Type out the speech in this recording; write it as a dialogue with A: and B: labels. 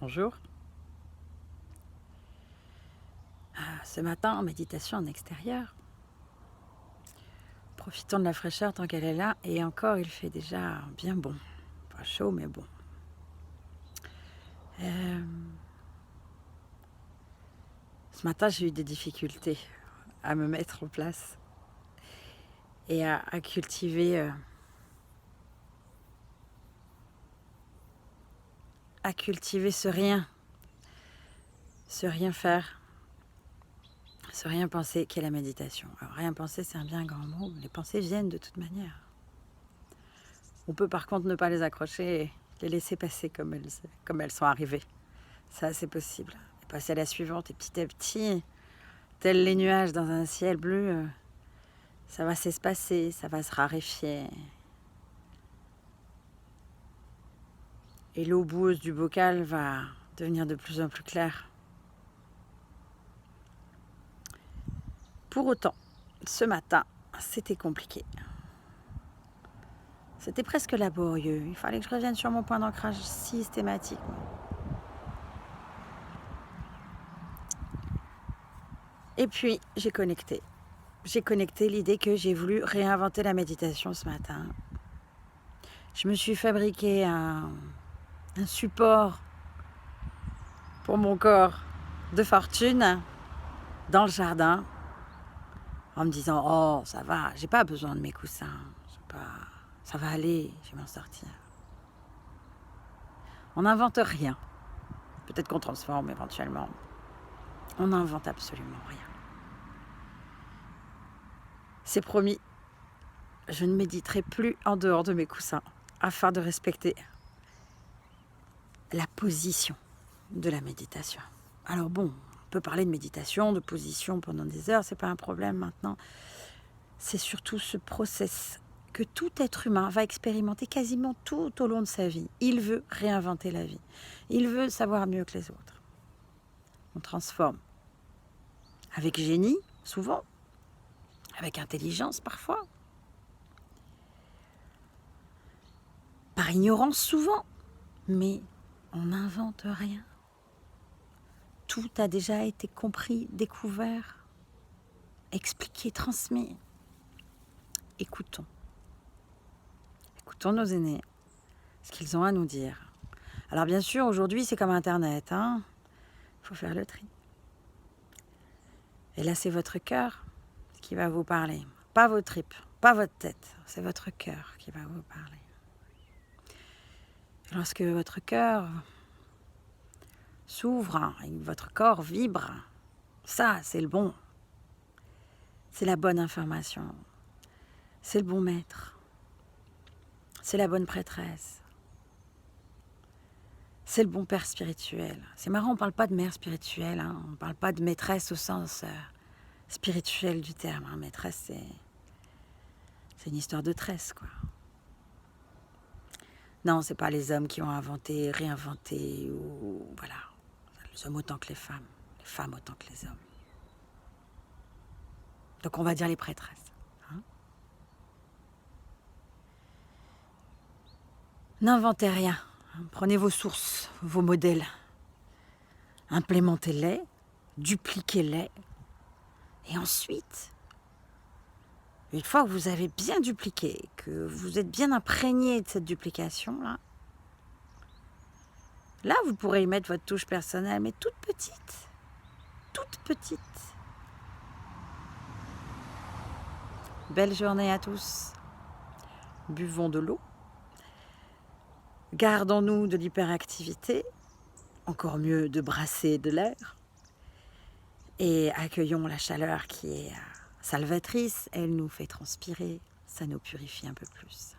A: Bonjour. Ce matin, en méditation en extérieur, profitons de la fraîcheur tant qu'elle est là, et encore, il fait déjà bien bon. Pas chaud, mais bon. Euh, Ce matin, j'ai eu des difficultés à me mettre en place et à cultiver, ce rien faire, ce rien penser qu'est la méditation. Alors, rien penser, c'est un bien grand mot. Les pensées viennent de toute manière. On peut par contre ne pas les accrocher et les laisser passer comme elles sont arrivées. Ça, c'est possible. Et passer à la suivante, et petit à petit, tels les nuages dans un ciel bleu, ça va s'espacer, ça va se raréfier. Et l'eau boueuse du bocal va devenir de plus en plus claire. Pour autant, ce matin, c'était compliqué. C'était presque laborieux. Il fallait que je revienne sur mon point d'ancrage systématiquement. Et puis, j'ai connecté. J'ai connecté l'idée que j'ai voulu réinventer la méditation ce matin. Je me suis fabriqué un support pour mon corps de fortune dans le jardin en me disant « Oh, ça va, j'ai pas besoin de mes coussins, ça va aller, je vais m'en sortir. » On n'invente rien. Peut-être qu'on transforme éventuellement. On n'invente absolument rien. C'est promis, je ne méditerai plus en dehors de mes coussins afin de respecter la position de la méditation. Alors bon, on peut parler de méditation, de position pendant des heures, c'est pas un problème maintenant. C'est surtout ce process que tout être humain va expérimenter quasiment tout au long de sa vie. Il veut réinventer la vie. Il veut savoir mieux que les autres. On transforme. Avec génie, souvent. Avec intelligence, parfois. Par ignorance, souvent. Mais on n'invente rien. Tout a déjà été compris, découvert, expliqué, transmis. Écoutons. Écoutons nos aînés, ce qu'ils ont à nous dire. Alors bien sûr, aujourd'hui, c'est comme Internet, hein. Il faut faire le tri. Et là, c'est votre cœur qui va vous parler. Pas vos tripes, pas votre tête. C'est votre cœur qui va vous parler. Et lorsque votre cœur s'ouvre et que votre corps vibre, ça, c'est le bon. C'est la bonne information. C'est le bon maître. C'est la bonne prêtresse. C'est le bon père spirituel. C'est marrant, on ne parle pas de mère spirituelle, hein. On ne parle pas de maîtresse au sens spirituel du terme. Hein. Maîtresse, c'est une histoire de tresse, quoi. Non, c'est pas les hommes qui ont inventé, réinventé, ou voilà. Les hommes autant que les femmes autant que les hommes. Donc on va dire les prêtresses. Hein. N'inventez rien. Prenez vos sources, vos modèles. Implémentez-les, dupliquez-les. Et ensuite, une fois que vous avez bien dupliqué, que vous êtes bien imprégné de cette duplication-là, là, vous pourrez y mettre votre touche personnelle, mais toute petite. Toute petite. Belle journée à tous. Buvons de l'eau. Gardons-nous de l'hyperactivité. Encore mieux de brasser de l'air. Et accueillons la chaleur qui est salvatrice. Elle nous fait transpirer. Ça nous purifie un peu plus.